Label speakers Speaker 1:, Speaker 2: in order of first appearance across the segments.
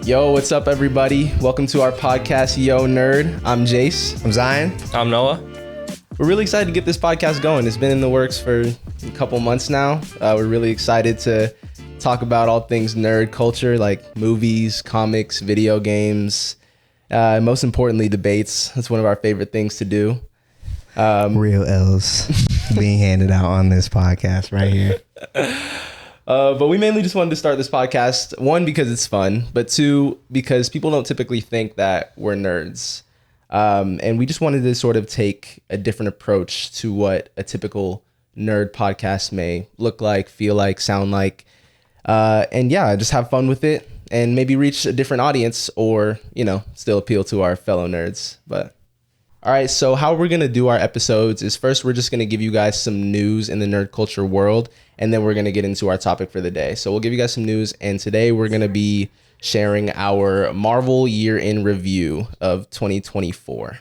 Speaker 1: Yo, what's up, everybody? Welcome to our podcast, YONERD. I'm Jase.
Speaker 2: I'm Zion.
Speaker 3: I'm Noah.
Speaker 1: We're really excited to get this podcast going. It's been in the works for a couple months now. We're really excited to talk about all things nerd culture, like movies, comics, video games, and most importantly, debates. That's one of our favorite things to do.
Speaker 2: Real L's being handed out on this podcast right here.
Speaker 1: But we mainly just wanted to start this podcast, one, because it's fun, but two, because people don't typically think that we're nerds. And we just wanted to sort of take a different approach to what a typical nerd podcast may look like, feel like, sound like. And yeah, just have fun with it and maybe reach a different audience or, still appeal to our fellow nerds. But all right, so how we're going to do our episodes is first, we're just going to give you guys some news in the nerd culture world, and then we're going to get into our topic for the day. So we'll give you guys some news, and today we're going to be sharing our Marvel year in review of 2024.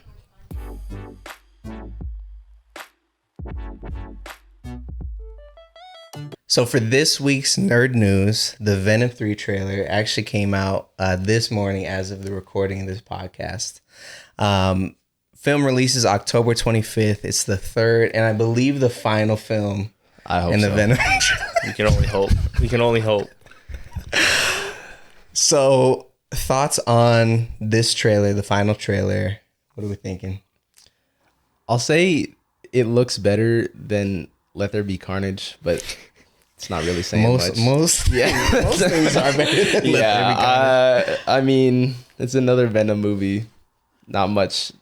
Speaker 2: So for this week's nerd news, the Venom 3 trailer actually came out this morning as of the recording of this podcast. Film releases October 25th. It's the third and I believe the final film in the Venom.
Speaker 3: We can only hope. We can only hope.
Speaker 2: So thoughts on this trailer, the final trailer? What are we thinking?
Speaker 1: I'll say it looks better than Let There Be Carnage, but it's not really saying much.
Speaker 2: Most things are better than Let There Be Carnage.
Speaker 1: I mean, it's another Venom movie. Not much.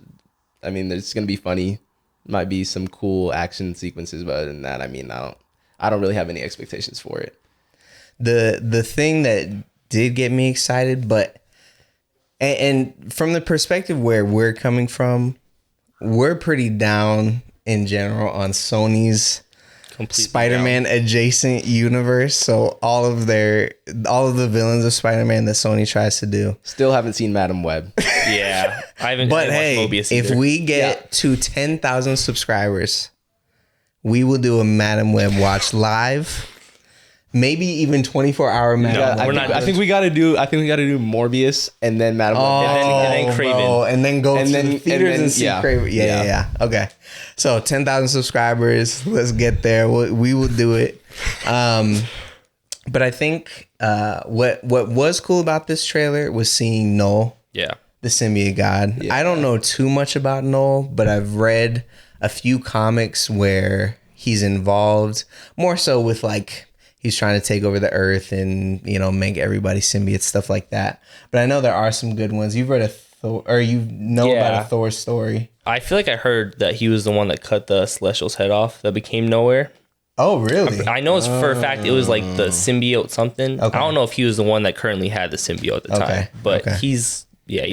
Speaker 1: I mean, it's gonna be funny. Might be some cool action sequences, but other than that, I mean, I don't really have any expectations for it.
Speaker 2: The thing that did get me excited, but and from the perspective where we're coming from, we're pretty down in general on Sony's completely Spider-Man adjacent universe. So all of the villains of Spider-Man that Sony tries to do.
Speaker 1: Still haven't seen Madam Web.
Speaker 3: Yeah, I haven't.
Speaker 2: But hey,
Speaker 3: Mobius
Speaker 2: if we get to 10,000 subscribers, we will do a Madam Web watch live. Maybe even 24-hour Madam Web.
Speaker 1: I think we gotta do Morbius and then Madam Web.
Speaker 3: And then Craven.
Speaker 2: And then go to the theaters and see Craven. Yeah. Okay. So 10,000 subscribers. Let's get there. We will do it. But I think what was cool about this trailer was seeing Noel.
Speaker 3: Yeah.
Speaker 2: The symbiote god. Yeah. I don't know too much about Noel, but I've read a few comics where he's involved more so with like he's trying to take over the earth and, make everybody symbiotes, stuff like that. But I know there are some good ones. You've read a Thor, or about a Thor story.
Speaker 3: I feel like I heard that he was the one that cut the Celestial's head off that became Nowhere.
Speaker 2: Oh, really?
Speaker 3: I know it's for a fact it was like the symbiote something. Okay. I don't know if he was the one that currently had the symbiote at the time. But he's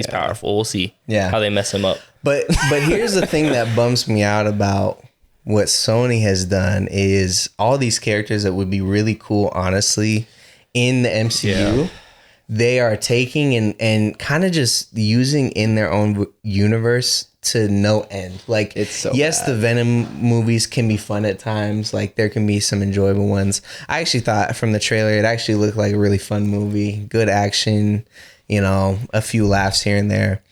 Speaker 3: powerful. We'll see how they mess him up.
Speaker 2: But here's the thing that bums me out about what Sony has done is all these characters that would be really cool, honestly, in the MCU, they are taking and kind of just using in their own universe to no end. Like, it's so bad. The Venom movies can be fun at times. Like, there can be some enjoyable ones. I actually thought from the trailer, it actually looked like a really fun movie. Good action, a few laughs here and there.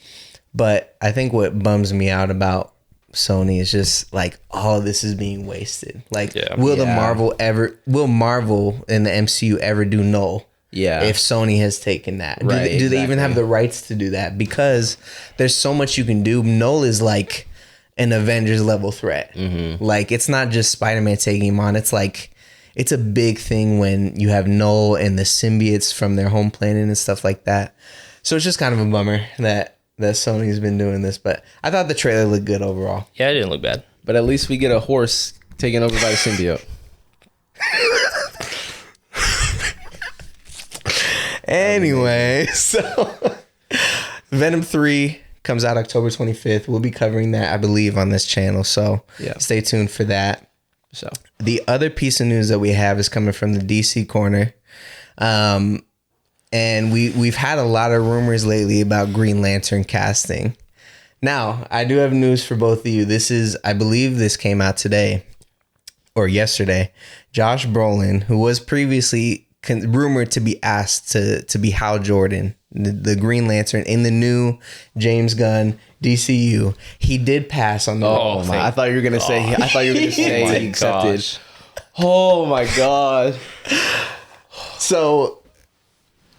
Speaker 2: But I think what bums me out about Sony is just like all of this is being wasted. Like, will Marvel in the MCU ever do Null?
Speaker 1: Yeah.
Speaker 2: If Sony has taken that,
Speaker 1: right,
Speaker 2: do they even have the rights to do that? Because there's so much you can do. Null is like an Avengers level threat. Mm-hmm. Like, it's not just Spider-Man taking him on. It's like it's a big thing when you have Null and the symbiotes from their home planet and stuff like that. So it's just kind of a bummer that Sony's been doing this, but I thought the trailer looked good overall.
Speaker 3: Yeah, it didn't look bad.
Speaker 1: But at least we get a horse taken over by the symbiote.
Speaker 2: Anyway, so Venom 3 comes out October 25th. We'll be covering that, I believe, on this channel, so stay tuned for that. So the other piece of news that we have is coming from the DC corner. And we've had a lot of rumors lately about Green Lantern casting. Now, I do have news for both of you. I believe this came out today or yesterday. Josh Brolin, who was previously rumored to be asked to be Hal Jordan the Green Lantern in the new James Gunn DCU. He did pass on the.
Speaker 1: Oh my! I thought you were gonna say. I thought you were gonna say he accepted. Gosh. Oh my god!
Speaker 2: So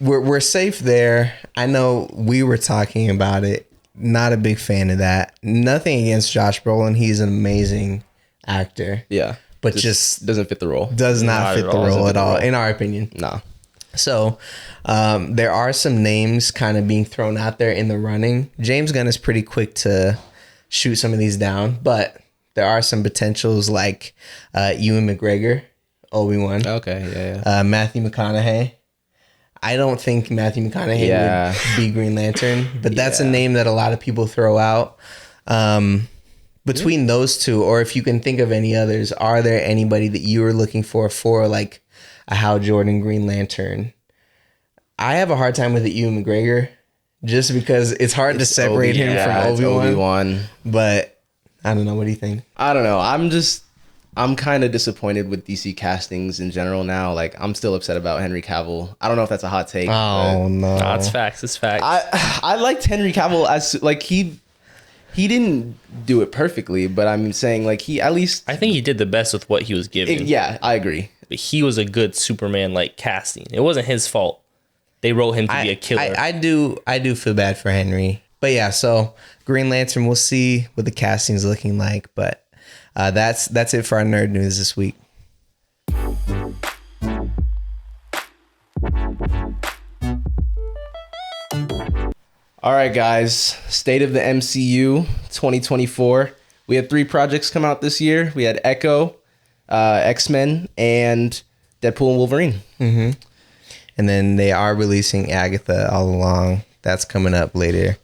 Speaker 2: we're safe there. I know we were talking about it. Not a big fan of that. Nothing against Josh Brolin. He's an amazing actor.
Speaker 1: Yeah,
Speaker 2: but just
Speaker 1: doesn't fit the role.
Speaker 2: Does not fit the role at all, in our opinion.
Speaker 1: Nah.
Speaker 2: So there are some names kind of being thrown out there in the running. James Gunn is pretty quick to shoot some of these down, but there are some potentials like Ewan McGregor, Obi-Wan.
Speaker 1: Okay, yeah.
Speaker 2: Matthew McConaughey. I don't think Matthew McConaughey would be Green Lantern, but that's a name that a lot of people throw out. Between those two, or if you can think of any others, are there anybody that you were looking for like a Hal Jordan Green Lantern? I have a hard time with the Ewan McGregor just because it's hard to separate him from Obi-Wan. But I don't know. What do you think?
Speaker 1: I don't know. I'm kind of disappointed with DC castings in general now. Like, I'm still upset about Henry Cavill. I don't know if that's a hot take.
Speaker 2: Oh, no.
Speaker 3: No, it's facts. It's facts.
Speaker 1: I liked Henry Cavill as, like, he didn't do it perfectly, but I'm saying, like, he at least...
Speaker 3: I think he did the best with what he was given.
Speaker 1: Yeah, I agree.
Speaker 3: But he was a good Superman, like, casting. It wasn't his fault. They wrote him to be a killer.
Speaker 2: I do feel bad for Henry. But yeah, so Green Lantern, we'll see what the casting's looking like, but... that's it for our nerd news this week.
Speaker 1: All right, guys. State of the MCU 2024. We had 3 projects come out this year. We had Echo, X-Men, and Deadpool and Wolverine.
Speaker 2: Mm-hmm. And then they are releasing Agatha all along. That's coming up later.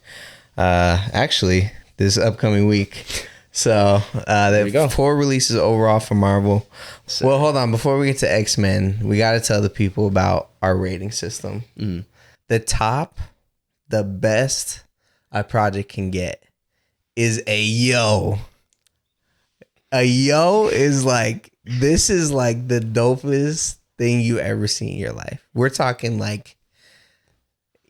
Speaker 2: Actually, this upcoming week. So there are 4 releases overall for Marvel. Well, hold on. Before we get to X-Men, we got to tell the people about our rating system. Mm. The best a project can get is a yo. A yo is like, this is like the dopest thing you ever seen in your life. We're talking like,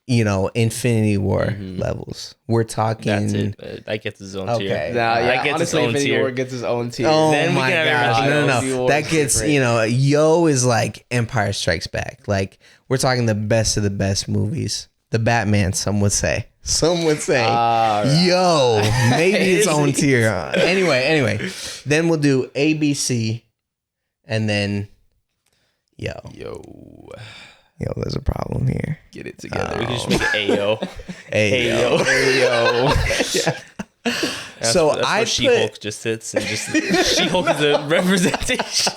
Speaker 2: Infinity War levels. We're talking.
Speaker 3: That's it. That gets his own tier.
Speaker 1: Okay. That gets honestly, Infinity War gets his own tier.
Speaker 2: Oh then my gosh. No. That gets, yo is like Empire Strikes Back. Like, we're talking the best of the best movies. The Batman, some would say. Right. Yo, maybe its own tier. Anyway. Then we'll do ABC and then yo. Yo, there's a problem here.
Speaker 1: Get it together.
Speaker 3: We can just make it Ayo.
Speaker 1: Ayo.
Speaker 3: So that's where She-Hulk just sits and just She-Hulk is a representation.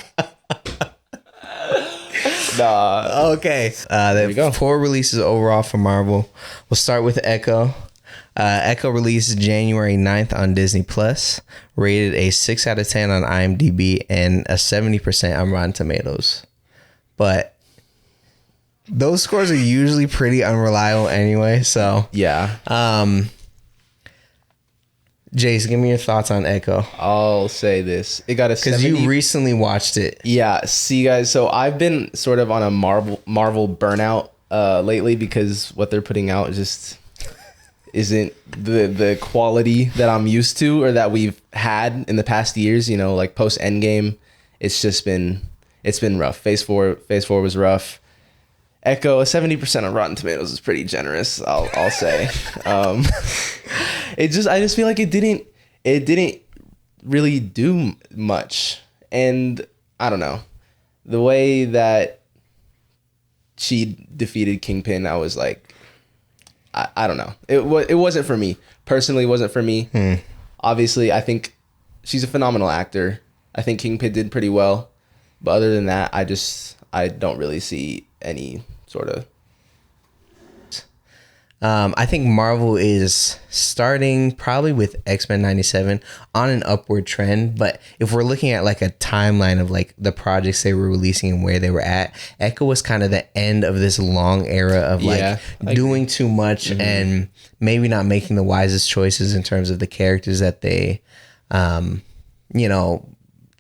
Speaker 1: Nah.
Speaker 2: Okay. There we go. 4 releases overall for Marvel. We'll start with Echo. Echo released January 9th on Disney Plus. Rated a 6 out of 10 on IMDb and a 70% on Rotten Tomatoes. But those scores are usually pretty unreliable anyway, so
Speaker 1: yeah.
Speaker 2: Jase, give me your thoughts on Echo.
Speaker 1: I'll say this: it got a 70.
Speaker 2: Because you recently watched it.
Speaker 1: Yeah. See, guys. So I've been sort of on a Marvel burnout lately because what they're putting out just isn't the quality that I'm used to or that we've had in the past years. Like post Endgame, it's been rough. Phase 4 was rough. Echo, a 70% on Rotten Tomatoes is pretty generous, I'll say. I just feel like it didn't really do much. And I don't know. The way that she defeated Kingpin, I was like, I don't know. It wasn't for me. Personally, it wasn't for me. Obviously, I think she's a phenomenal actor. I think Kingpin did pretty well. But other than that, I don't really see any sort of.
Speaker 2: I think Marvel is starting probably with X-Men 97 on an upward trend. But if we're looking at like a timeline of like the projects they were releasing and where they were at, Echo was kind of the end of this long era of like doing too much and maybe not making the wisest choices in terms of the characters that they,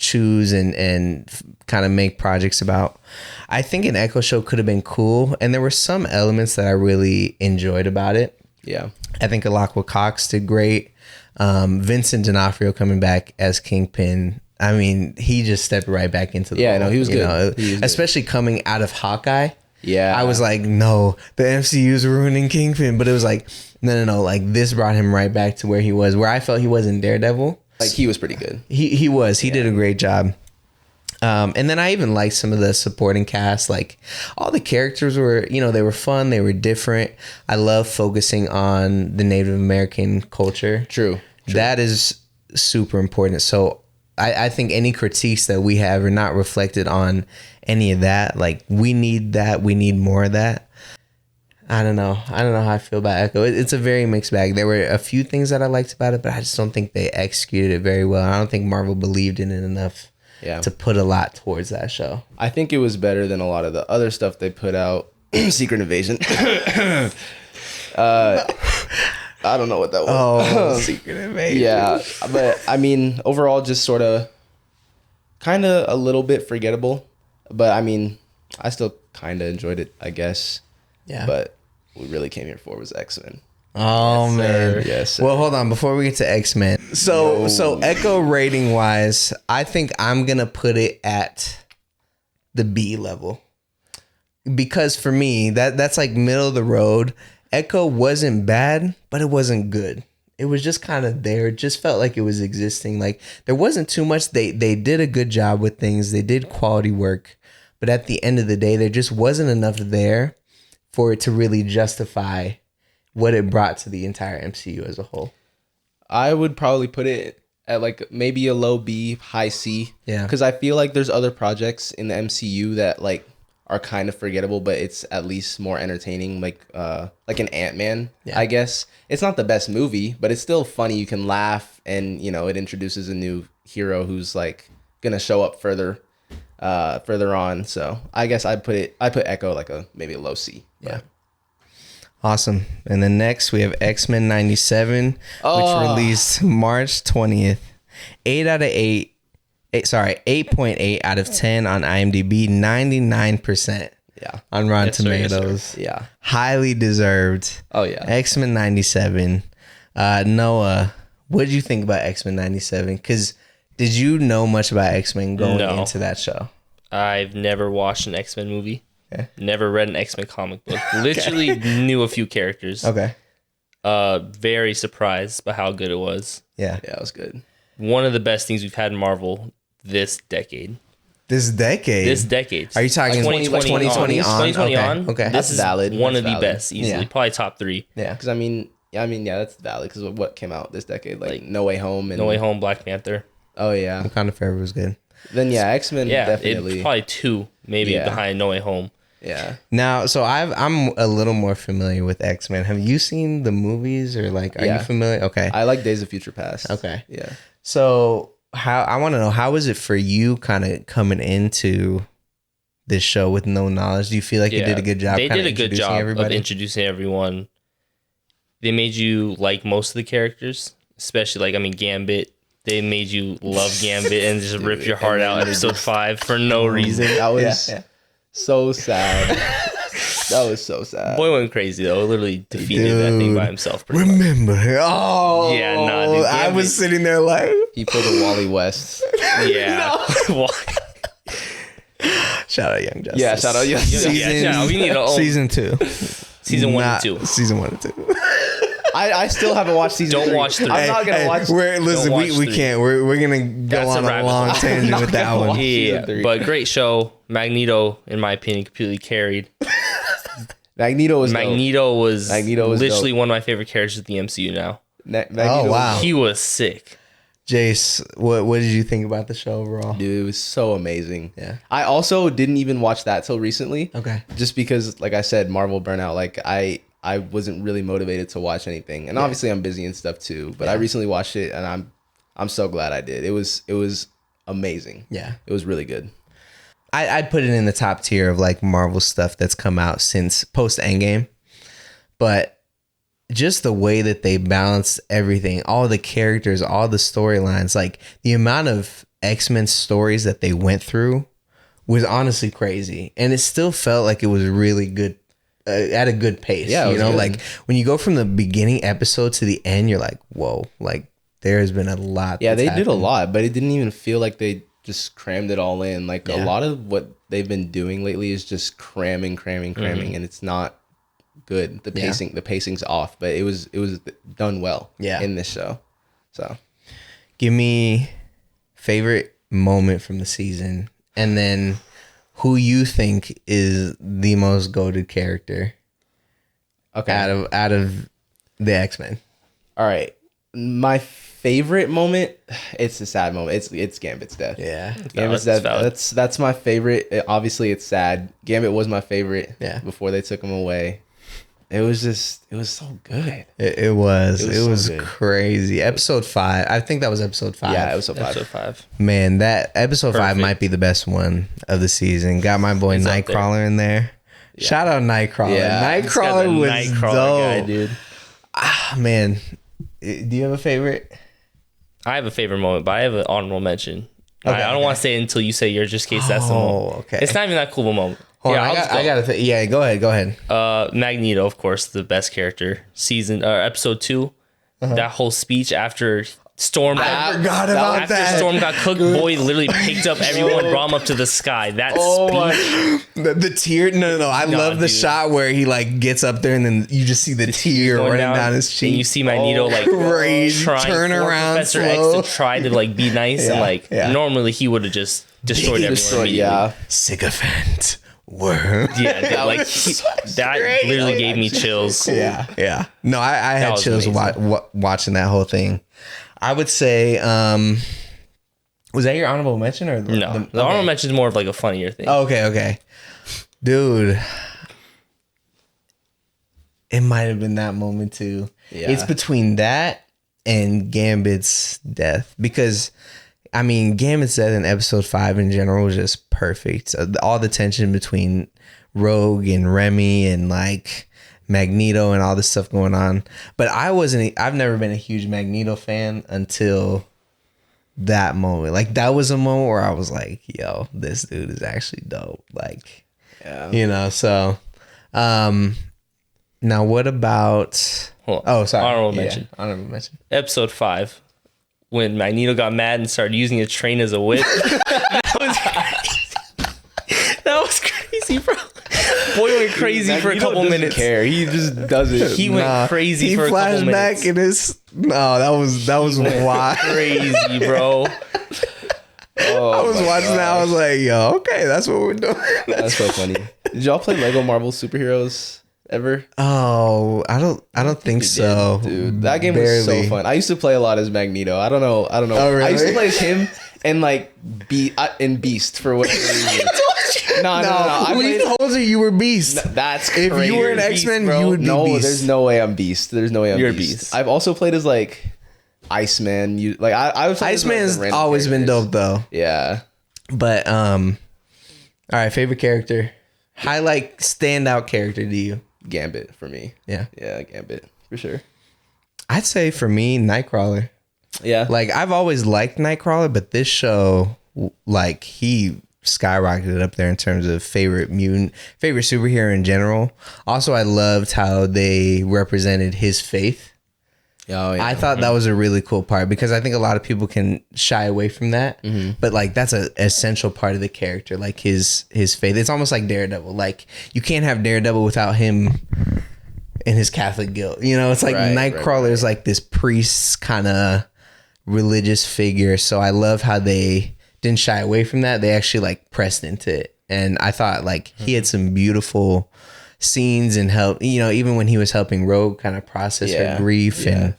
Speaker 2: choose and kind of make projects about. I think an Echo show could have been cool, and there were some elements that I really enjoyed about it.
Speaker 1: Yeah,
Speaker 2: I think Alakwa Cox did great. Vincent D'Onofrio coming back as Kingpin. I mean, he just stepped right back into the role.
Speaker 1: No, he was good. He was
Speaker 2: especially coming out of Hawkeye.
Speaker 1: Yeah,
Speaker 2: I was like, no, the MCU's ruining Kingpin, but it was like, no. Like this brought him right back to where he was, where I felt he was in Daredevil.
Speaker 1: Like he was pretty good.
Speaker 2: He was. He did a great job. And then I even liked some of the supporting cast. Like all the characters were, they were fun. They were different. I love focusing on the Native American culture.
Speaker 1: True.
Speaker 2: That is super important. So I think any critiques that we have are not reflected on any of that. Like we need that. We need more of that. I don't know how I feel about Echo. It's a very mixed bag. There were a few things that I liked about it, but I just don't think they executed it very well. I don't think Marvel believed in it enough to put a lot towards that show.
Speaker 1: I think it was better than a lot of the other stuff they put out. Secret Invasion. I don't know what that was.
Speaker 2: Oh, Secret Invasion.
Speaker 1: Yeah, but I mean, overall, just sort of, kind of a little bit forgettable. But I mean, I still kind of enjoyed it, I guess.
Speaker 2: Yeah.
Speaker 1: But what we really came here for was X-Men.
Speaker 2: Oh
Speaker 1: Yes,
Speaker 2: man.
Speaker 1: sir. Yes, sir.
Speaker 2: Well, hold on before we get to X-Men. So Echo rating wise, I think I'm gonna put it at the B level, because for me that's like middle of the road. Echo wasn't bad, but it wasn't good. It was just kind of there. It just felt like it was existing. Like there wasn't too much. They did a good job with things. They did quality work, but at the end of the day, there just wasn't enough there for it to really justify what it brought to the entire MCU as a whole.
Speaker 1: I would probably put it at like maybe a low B, high C.
Speaker 2: Yeah.
Speaker 1: Because I feel like there's other projects in the MCU that like are kind of forgettable, but it's at least more entertaining. Like an Ant-Man, I guess. It's not the best movie, but it's still funny. You can laugh, and it introduces a new hero who's like gonna show up further on. So I guess I put Echo like maybe a low C.
Speaker 2: Yeah. Awesome. And then next we have X-Men 97, which released March 20th. 8.8 out of 10 on IMDb, 99% on Rotten Tomatoes.
Speaker 1: Sir. Yeah.
Speaker 2: Highly deserved.
Speaker 1: Oh, yeah.
Speaker 2: X-Men 97. Noah, what did you think about X-Men 97? Because did you know much about X-Men going into that show?
Speaker 3: I've never watched an X-Men movie.
Speaker 2: Okay.
Speaker 3: Never read an X-Men comic book. Literally knew a few characters.
Speaker 2: Okay.
Speaker 3: Very surprised by how good it was.
Speaker 2: Yeah.
Speaker 1: Yeah, it was good.
Speaker 3: One of the best things we've had in Marvel this decade.
Speaker 2: This decade?
Speaker 3: Are
Speaker 2: you talking 2020 on? Okay.
Speaker 1: That's valid.
Speaker 3: One of the
Speaker 1: valid.
Speaker 3: best, easily. Probably top 3.
Speaker 1: Yeah. Because I mean, that's valid. Because what came out this decade? Like No Way Home. And
Speaker 3: No Way Home, Black Panther.
Speaker 1: Oh, yeah.
Speaker 2: Wakanda Forever was good.
Speaker 1: Then, X-Men definitely.
Speaker 3: It's probably 2, maybe, behind No Way Home.
Speaker 1: Yeah.
Speaker 2: Now, so I'm a little more familiar with X-Men. Have you seen the movies, or like, are you familiar? Okay.
Speaker 1: I like Days of Future Past.
Speaker 2: Okay.
Speaker 1: Yeah.
Speaker 2: So I want to know, how was it for you kind of coming into this show with no knowledge? Do you feel like you did a good job?
Speaker 3: They did a good job of introducing everyone. They made you like most of the characters, especially Gambit. They made you love Gambit and just rip your heart out episode 5 for no reason.
Speaker 1: That was so sad. That was so sad.
Speaker 3: Boy went crazy though. Literally defeated that thing by himself.
Speaker 2: Remember? Oh,
Speaker 3: yeah, nah, dude.
Speaker 2: I was sitting there like,
Speaker 1: he pulled a Wally West.
Speaker 3: Yeah.
Speaker 2: Shout out Young Justice.
Speaker 1: Yeah, shout out Young Justice.
Speaker 3: We need a
Speaker 2: season 2.
Speaker 3: Season 1 and 2.
Speaker 2: Season 1 and 2.
Speaker 1: I still haven't watched season 3.
Speaker 3: Don't watch 3.
Speaker 1: I'm not gonna watch.
Speaker 2: Listen, we can't. We're gonna go on a long tangent with that one.
Speaker 3: Yeah, but great show. Magneto, in my opinion, completely carried.
Speaker 1: Magneto was
Speaker 3: literally
Speaker 1: dope.
Speaker 3: one of my favorite characters of the MCU now.
Speaker 2: Oh wow,
Speaker 3: he was sick.
Speaker 2: Jase, what did you think about the show overall?
Speaker 1: Dude, it was so amazing.
Speaker 2: Yeah.
Speaker 1: I also didn't even watch that till recently.
Speaker 2: Okay.
Speaker 1: Just because, like I said, Marvel burnout. Like I wasn't really motivated to watch anything, and obviously I'm busy and stuff too. But I recently watched it, and I'm so glad I did. It was amazing.
Speaker 2: Yeah,
Speaker 1: it was really good.
Speaker 2: I'd put it in the top tier of like Marvel stuff that's come out since post Endgame, but just the way that they balanced everything, all the characters, all the storylines, like the amount of X-Men stories that they went through was honestly crazy, and it still felt like it was really good at a good pace.
Speaker 1: Yeah,
Speaker 2: you know,
Speaker 1: good.
Speaker 2: like when you go from the beginning episode to the end, you're like, whoa, like there has been a lot.
Speaker 1: Yeah,
Speaker 2: that's
Speaker 1: they did a
Speaker 2: happened.
Speaker 1: lot, but it didn't even feel like they just crammed it all in. Like a
Speaker 2: Yeah.
Speaker 1: lot of what they've been doing lately is just cramming, and it's not good. The pacing's off, but it was done well.
Speaker 2: Yeah.
Speaker 1: In this show, so
Speaker 2: Give me favorite moment from the season, and then who you think is the most goated character
Speaker 1: okay.
Speaker 2: out of the X-Men.
Speaker 1: All right, my favorite moment. It's a sad moment. It's Gambit's death.
Speaker 2: Yeah.
Speaker 1: Gambit's
Speaker 3: Valid.
Speaker 1: death. That's my favorite. Obviously, it's sad. Gambit was my favorite.
Speaker 2: Yeah.
Speaker 1: Before they took him away, it was so good.
Speaker 2: It was
Speaker 1: so good.
Speaker 2: crazy. Episode 5. I think that was episode 5.
Speaker 1: Yeah, it was so fun.
Speaker 3: Episode 5.
Speaker 2: Man, that episode 5
Speaker 3: Perfect.
Speaker 2: might be the best one of the season. Got my boy
Speaker 3: He's up there.
Speaker 2: Nightcrawler in there. Shout out Nightcrawler.
Speaker 1: Yeah.
Speaker 3: He's got the
Speaker 2: Nightcrawler was
Speaker 3: Nightcrawler
Speaker 2: dope.
Speaker 3: guy, dude.
Speaker 2: Man, do you have a favorite?
Speaker 3: I have a favorite moment, but I have an honorable mention.
Speaker 2: Okay,
Speaker 3: I don't want to say it until you say yours, just in case that's the moment.
Speaker 2: okay.
Speaker 3: It's not even that cool of a moment.
Speaker 2: Hold on,
Speaker 3: I'll just
Speaker 2: I gotta yeah, go ahead.
Speaker 3: Magneto, of course, the best character. Episode 2. That whole speech after Storm.
Speaker 2: I forgot about
Speaker 3: after
Speaker 2: that.
Speaker 3: Storm got cooked, boy literally picked up everyone, brought them up to the sky. That speech.
Speaker 2: The tear. No. I love the
Speaker 3: dude.
Speaker 2: shot where he like gets up there and then you just see the tear
Speaker 3: Going
Speaker 2: running down his
Speaker 3: and
Speaker 2: cheek.
Speaker 3: you see Magneto like
Speaker 2: Crazy.
Speaker 3: trying
Speaker 2: Turn
Speaker 3: for
Speaker 2: around
Speaker 3: Professor
Speaker 2: slow.
Speaker 3: X to try to like be nice and like normally he would have just destroyed everyone immediately.
Speaker 1: Yeah.
Speaker 2: Sycophant. Worm.
Speaker 3: Yeah, dude, like that
Speaker 2: great.
Speaker 3: literally gave me chills.
Speaker 2: Yeah. No, I had
Speaker 3: was
Speaker 2: chills
Speaker 3: amazing.
Speaker 2: watching that whole thing. I would say, was that your honorable mention or
Speaker 3: No, the honorable mention is more of like a funnier thing.
Speaker 2: Oh, okay. Dude, it might have been that moment too.
Speaker 1: Yeah.
Speaker 2: It's between that and Gambit's death because, I mean, Gambit's death in episode 5 in general was just perfect. All the tension between Rogue and Remy and like Magneto and all this stuff going on. But I've never been a huge Magneto fan until that moment. Like that was a moment where I was like, yo, this dude is actually dope. Like,
Speaker 1: Yeah.
Speaker 2: you know, so now what about
Speaker 3: Hold on.
Speaker 2: oh sorry.
Speaker 3: Honorable
Speaker 2: Yeah,
Speaker 3: mention.
Speaker 2: Honorable mention.
Speaker 3: Episode 5, when Magneto got mad and started using a train as a whip. That was crazy. That was crazy, bro. Boy went crazy for a
Speaker 1: Magneto
Speaker 3: couple
Speaker 1: doesn't
Speaker 3: minutes.
Speaker 1: care. He just does it.
Speaker 3: He went crazy
Speaker 2: He
Speaker 3: for a couple
Speaker 2: flashed
Speaker 3: minutes.
Speaker 2: back in his that was wild.
Speaker 3: Crazy, bro.
Speaker 2: I was watching that. I was like, yo, okay, that's what we're doing.
Speaker 1: That's so funny. Did y'all play Lego Marvel Superheroes ever?
Speaker 2: Oh, I don't think so.
Speaker 1: Dude, that game was so fun. I used to play a lot as Magneto. I don't know.
Speaker 2: Oh, really?
Speaker 1: I used to play as him and like in Beast for whatever reason. No. I
Speaker 2: When
Speaker 1: played,
Speaker 2: you told you were Beast.
Speaker 1: that's
Speaker 2: If
Speaker 1: crazy.
Speaker 2: you were an
Speaker 3: Beast,
Speaker 2: X-Men,
Speaker 3: bro.
Speaker 2: you would be
Speaker 1: No,
Speaker 2: Beast.
Speaker 1: there's no way I'm Beast. There's no way I'm
Speaker 3: You're
Speaker 1: Beast.
Speaker 3: Beast.
Speaker 1: I've also played as like Iceman. I was
Speaker 2: Iceman's always been dope though.
Speaker 1: Yeah.
Speaker 2: But all right, favorite character. Highlight standout character to you.
Speaker 1: Gambit for me.
Speaker 2: Yeah.
Speaker 1: Yeah, Gambit for sure.
Speaker 2: I'd say for me, Nightcrawler.
Speaker 1: Yeah.
Speaker 2: Like I've always liked Nightcrawler, but this show, like he skyrocketed up there in terms of favorite mutant, favorite superhero in general. Also, I loved how they represented his faith.
Speaker 1: Oh, yeah.
Speaker 2: I thought that was a really cool part because I think a lot of people can shy away from that, but like that's an essential part of the character, like his faith. It's almost like Daredevil. Like you can't have Daredevil without him and his Catholic guilt. You know, it's like
Speaker 1: Right,
Speaker 2: Nightcrawler is like this priest kind of religious figure. So I love how they didn't shy away from that. They actually like pressed into it, and I thought like he had some beautiful scenes and help, you know, even when he was helping Rogue kind of process her grief and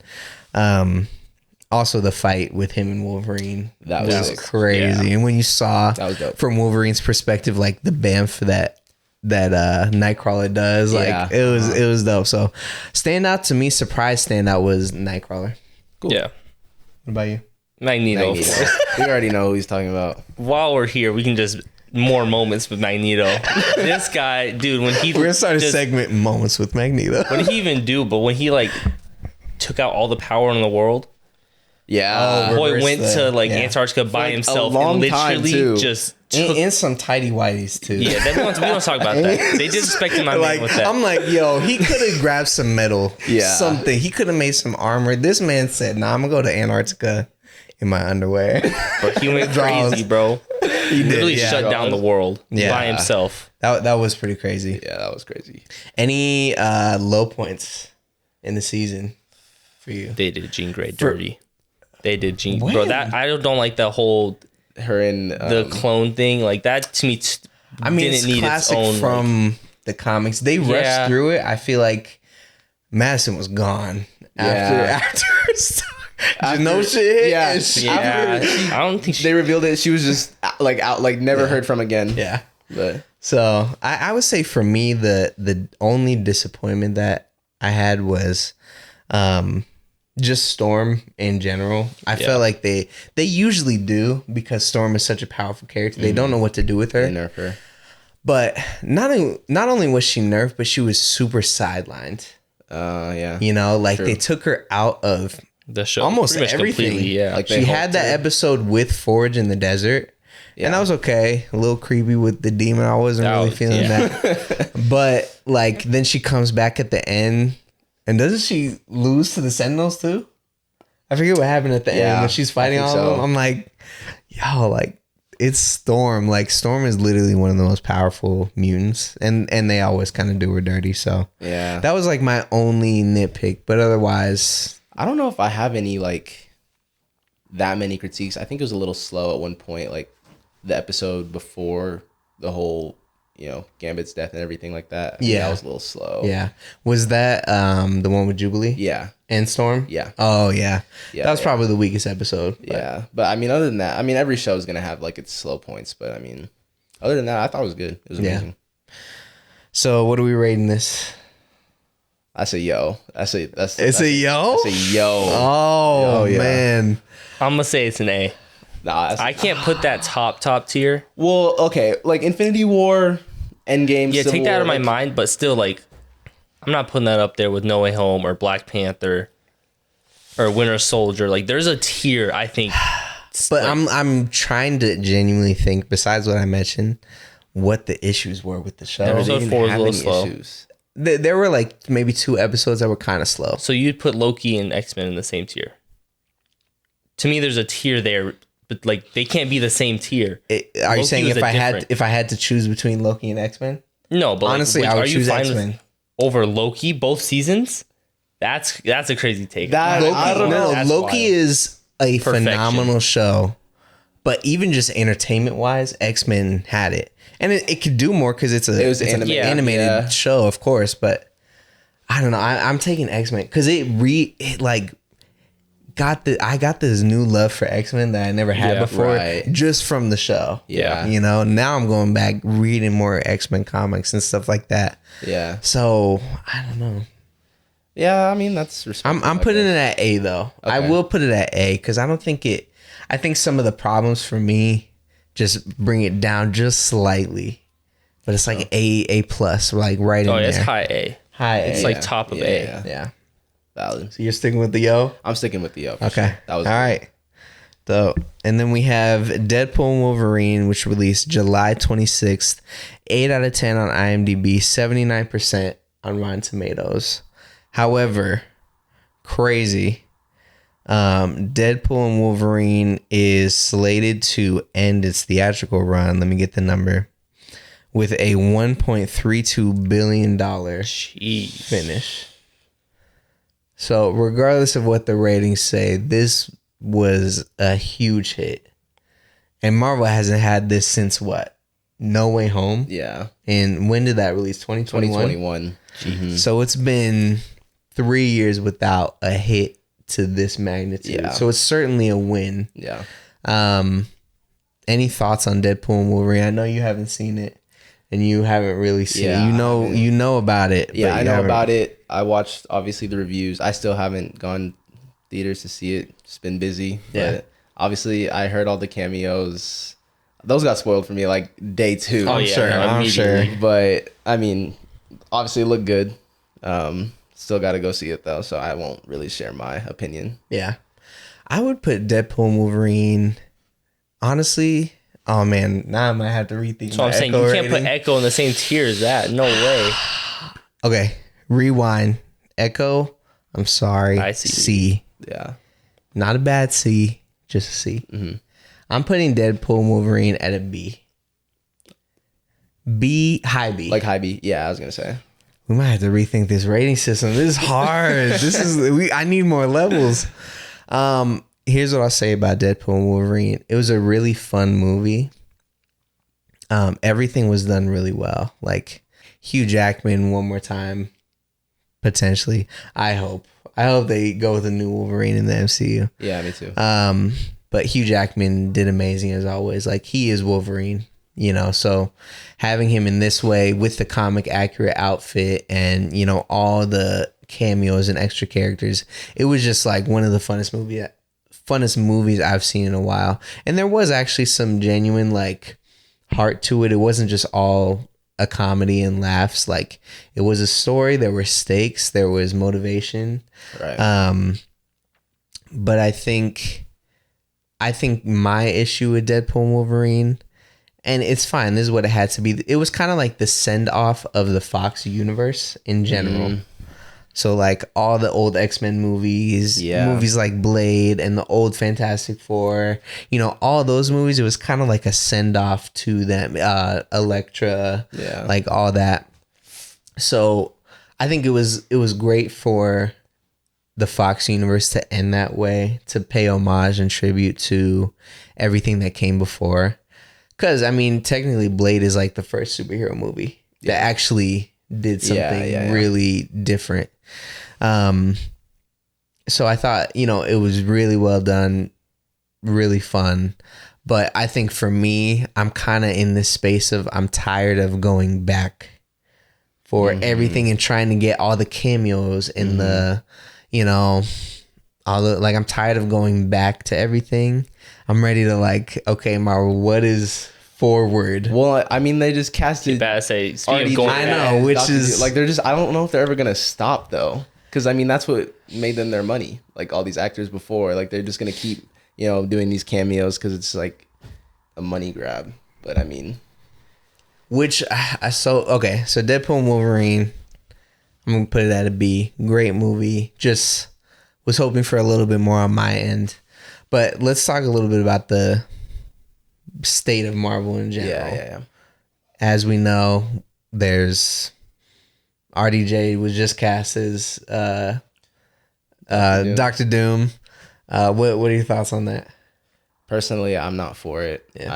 Speaker 2: also the fight with him and Wolverine
Speaker 1: That was sick.
Speaker 2: crazy. And when you saw
Speaker 1: That was dope.
Speaker 2: from Wolverine's perspective, like the bamf that Nightcrawler does, like
Speaker 1: Yeah.
Speaker 2: it was dope. So standout to me, surprise standout was Nightcrawler.
Speaker 1: Cool.
Speaker 3: Yeah.
Speaker 2: What about you?
Speaker 3: Magneto. Of
Speaker 1: Magneto.
Speaker 3: course.
Speaker 1: We already know who he's talking about.
Speaker 3: While we're here, we can just more moments with Magneto. This guy, dude, when he
Speaker 2: We're gonna start a
Speaker 3: just-
Speaker 2: segment moments with Magneto.
Speaker 3: What did he even do? But when he like took out all the power in the world,
Speaker 1: Yeah.
Speaker 3: Boy
Speaker 2: reverse
Speaker 3: went
Speaker 2: the-
Speaker 3: to like
Speaker 2: yeah.
Speaker 3: Antarctica by
Speaker 1: like, a
Speaker 3: himself
Speaker 1: long
Speaker 3: and
Speaker 1: time,
Speaker 3: literally
Speaker 1: too.
Speaker 3: just took.
Speaker 2: And some tidy whities too.
Speaker 3: Yeah, we don't talk about that. They disrespected my
Speaker 2: Like
Speaker 3: man with that.
Speaker 2: I'm like, yo, he could have grabbed some metal,
Speaker 1: Yeah.
Speaker 2: something. He could have made some armor. This man said, "Nah, I'm gonna go to Antarctica in my underwear."
Speaker 3: But he went crazy, bro.
Speaker 2: He did,
Speaker 3: Literally
Speaker 2: yeah.
Speaker 3: shut down the world
Speaker 2: Yeah.
Speaker 3: by himself.
Speaker 2: That was pretty crazy.
Speaker 1: Yeah, that was crazy.
Speaker 2: Any low points in the season for you?
Speaker 3: They did Jean Grey dirty. They did Jean,
Speaker 2: When?
Speaker 3: bro. That I don't like the whole
Speaker 1: Her and
Speaker 3: the clone thing. Like that to me.
Speaker 2: I mean,
Speaker 3: didn't
Speaker 2: it's
Speaker 3: need
Speaker 2: classic
Speaker 3: its own
Speaker 2: from the comics. They rushed
Speaker 3: Yeah.
Speaker 2: through it. I feel like Madison was gone after no shit hit.
Speaker 1: Yeah.
Speaker 2: and she-
Speaker 3: Yeah, I don't think
Speaker 1: they revealed it. She was just like out, like never heard from again.
Speaker 2: yeah.
Speaker 1: But
Speaker 2: So I would say for me the only disappointment that I had was just Storm in general. I felt like they usually do because Storm is such a powerful character. They don't know what to do with her.
Speaker 1: they nerf her.
Speaker 2: But not only was she nerfed, but she was super sidelined.
Speaker 1: Yeah.
Speaker 2: You know, like
Speaker 1: True.
Speaker 2: they took her out of
Speaker 3: the show
Speaker 2: almost
Speaker 3: pretty much
Speaker 2: everything.
Speaker 3: completely, yeah.
Speaker 1: Like,
Speaker 2: she
Speaker 1: they
Speaker 2: had that
Speaker 1: halted.
Speaker 2: episode with Forge in the desert.
Speaker 1: Yeah.
Speaker 2: And that was okay. A little creepy with the demon. I wasn't
Speaker 3: That
Speaker 2: really
Speaker 3: was-
Speaker 2: feeling
Speaker 3: yeah.
Speaker 2: that. But like then she comes back at the end. And doesn't she lose to the Sentinels too? I forget what happened at the end
Speaker 1: Yeah,
Speaker 2: when she's fighting
Speaker 1: I
Speaker 2: all
Speaker 1: think
Speaker 2: of
Speaker 1: so.
Speaker 2: them. I'm like, yo, like it's Storm. Like Storm is literally one of the most powerful mutants. And they always kind of do her dirty. So
Speaker 1: Yeah.
Speaker 2: that was like my only nitpick. But otherwise,
Speaker 1: I don't know if I have any like that many critiques. I think it was a little slow at one point, like the episode before the whole, Gambit's death and everything like that. I think
Speaker 2: Yeah.
Speaker 1: that was a little slow.
Speaker 2: yeah. Was that the one with Jubilee?
Speaker 1: Yeah.
Speaker 2: And Storm?
Speaker 1: Yeah.
Speaker 2: Oh yeah.
Speaker 1: Yeah,
Speaker 2: That was
Speaker 1: yeah.
Speaker 2: probably the weakest episode. but-
Speaker 1: Yeah. But I mean, other than that, I mean, every show is going to have like its slow points. But I mean, other than that, I thought it was good. It was
Speaker 2: Yeah.
Speaker 1: amazing.
Speaker 2: So what are we rating this?
Speaker 1: I say yo. That's
Speaker 2: It's a yo?
Speaker 1: I say yo.
Speaker 2: Oh,
Speaker 1: Oh, yeah.
Speaker 2: man.
Speaker 3: I'm gonna say it's an A.
Speaker 1: Nah, that's,
Speaker 3: I can't put that top tier.
Speaker 1: well, okay. Like Infinity War, Endgame.
Speaker 3: Yeah,
Speaker 1: Civil
Speaker 3: take that
Speaker 1: War,
Speaker 3: out of my
Speaker 1: like,
Speaker 3: mind, but still, like, I'm not putting that up there with No Way Home or Black Panther or Winter Soldier. Like, there's a tier, I think.
Speaker 2: But
Speaker 3: like,
Speaker 2: I'm trying to genuinely think, besides what I mentioned, what the issues were with the show.
Speaker 3: Episode
Speaker 1: didn't
Speaker 3: 4 was a
Speaker 1: have
Speaker 3: little
Speaker 1: any
Speaker 3: slow.
Speaker 1: issues.
Speaker 2: There were like maybe 2 episodes that were kind of slow.
Speaker 3: So you'd put Loki and X-Men in the same tier. To me, there's a tier there, but like they can't be the same tier.
Speaker 2: Are
Speaker 3: Loki
Speaker 2: you saying
Speaker 3: was
Speaker 2: if I had to choose between Loki and X-Men?
Speaker 3: No, but
Speaker 2: Honestly,
Speaker 3: like,
Speaker 2: I would
Speaker 3: are you
Speaker 2: choose
Speaker 3: fine with
Speaker 2: X-Men.
Speaker 3: over Loki both seasons? That's a crazy take.
Speaker 1: That- I don't know.
Speaker 3: That's
Speaker 2: Loki
Speaker 3: wild.
Speaker 2: is a
Speaker 3: Perfection.
Speaker 2: phenomenal show, but even just entertainment wise, X-Men had it, and it could do more because it's an
Speaker 1: animated. Yeah.
Speaker 2: animated
Speaker 1: Yeah.
Speaker 2: show, of course. But I don't know. I'm taking X-Men because it like I got this new love for X-Men that I never had
Speaker 3: Yeah,
Speaker 2: before,
Speaker 1: right.
Speaker 2: just from the show.
Speaker 1: Yeah.
Speaker 2: You know, now I'm going back reading more X-Men comics and stuff like that.
Speaker 1: Yeah.
Speaker 2: So I don't know.
Speaker 1: Yeah, I mean that's respectable.
Speaker 2: I'm putting it at A though. I
Speaker 1: Okay.
Speaker 2: will put it at A because I don't think it. I think some of the problems for me just bring it down just slightly, but it's like A plus, like right in
Speaker 3: Oh, yeah,
Speaker 2: there.
Speaker 3: it's high A.
Speaker 2: High A.
Speaker 3: It's like top of A.
Speaker 1: Yeah.
Speaker 2: yeah.
Speaker 1: valid.
Speaker 2: So you're sticking with the yo.
Speaker 1: I'm sticking with the yo. for
Speaker 2: Okay.
Speaker 1: sure. That was
Speaker 2: all right. So, and then we have Deadpool and Wolverine, which released July 26th, 8 out of 10 on IMDb, 79% on Rotten Tomatoes. However, crazy. Deadpool and Wolverine is slated to end its theatrical run. Let me get the number. With a $1.32 billion
Speaker 3: Jeez.
Speaker 2: finish. So, regardless of what the ratings say, this was a huge hit. And Marvel hasn't had this since what? No Way Home?
Speaker 1: Yeah.
Speaker 2: And when did that release? 2021?
Speaker 1: 2021.
Speaker 2: So, it's been 3 years without a hit to this magnitude.
Speaker 1: Yeah.
Speaker 2: So, it's certainly a win.
Speaker 1: Yeah.
Speaker 2: Any thoughts on Deadpool and Wolverine? I know you haven't seen it. And you haven't really seen
Speaker 1: Yeah,
Speaker 2: it.
Speaker 1: I
Speaker 2: You know about it.
Speaker 1: Yeah,
Speaker 2: but
Speaker 1: I
Speaker 2: you
Speaker 1: know
Speaker 2: haven't-
Speaker 1: about it. I watched obviously the reviews. I still haven't gone theaters to see it. Just been busy.
Speaker 2: Yeah.
Speaker 1: But obviously I heard all the cameos. Those got spoiled for me like day 2.
Speaker 3: Oh,
Speaker 2: I'm
Speaker 3: yeah,
Speaker 2: sure.
Speaker 3: no,
Speaker 2: I'm sure.
Speaker 3: immediately.
Speaker 1: But I mean, obviously it looked good. Still got to go see it though, so I won't really share my opinion.
Speaker 2: Yeah. I would put Deadpool and Wolverine. Honestly, oh man, now I might have to rethink.
Speaker 3: So I'm saying you can't put Echo in the same tier as that. No way.
Speaker 2: Okay, rewind. Echo. I'm sorry.
Speaker 3: I see.
Speaker 2: C.
Speaker 1: Yeah.
Speaker 2: Not a bad C, just a C.
Speaker 1: Mm-hmm.
Speaker 2: I'm putting Deadpool and Wolverine at a B. B, high B.
Speaker 1: Like high B. Yeah, I was gonna say.
Speaker 2: We might have to rethink this rating system. This is hard. I need more levels. Here's what I'll say about Deadpool and Wolverine. It was a really fun movie. Everything was done really well. Like Hugh Jackman one more time, potentially. I hope they go with a new Wolverine in the MCU.
Speaker 1: Yeah, me too.
Speaker 2: But Hugh Jackman did amazing as always. Like he is Wolverine, so having him in this way with the comic accurate outfit and, all the cameos and extra characters, it was just like one of the funnest movies I've seen in a while. And there was actually some genuine like heart to it. It wasn't just all a comedy and laughs. Like it was a story. There were stakes. There was motivation.
Speaker 1: Right.
Speaker 2: But I think my issue with Deadpool and Wolverine, and it's fine, this is what it had to be. It was kind of like the send off of the Fox universe in general. Mm. So like all the old X-Men movies, movies like Blade and the old Fantastic Four, all those movies, it was kind of like a send off to them. Elektra, like all that. So I think it was great for the Fox universe to end that way, to pay homage and tribute to everything that came before. Because, I mean, technically Blade is like the first superhero movie that actually did something really different. So I thought, it was really well done, really fun. But I think for me, I'm kind of in this space of I'm tired of going back for everything and trying to get all the cameos and the, all the, like, I'm tired of going back to everything. I'm ready to okay, Marvel, what is forward?
Speaker 1: Well, I mean, they just casted.
Speaker 3: I know,
Speaker 2: which is
Speaker 1: like they're just. I don't know if they're ever gonna stop though, because I mean that's what made them their money. Like all these actors before, like they're just gonna keep doing these cameos because it's like a money grab. But I mean,
Speaker 2: so Deadpool and Wolverine, I'm gonna put it at a B. Great movie. Just was hoping for a little bit more on my end. But let's talk a little bit about the state of Marvel in general.
Speaker 1: Yeah.
Speaker 2: As we know, there's RDJ was just cast as Dr. Doom. What are your thoughts on that?
Speaker 1: Personally, I'm not for it.
Speaker 2: Yeah.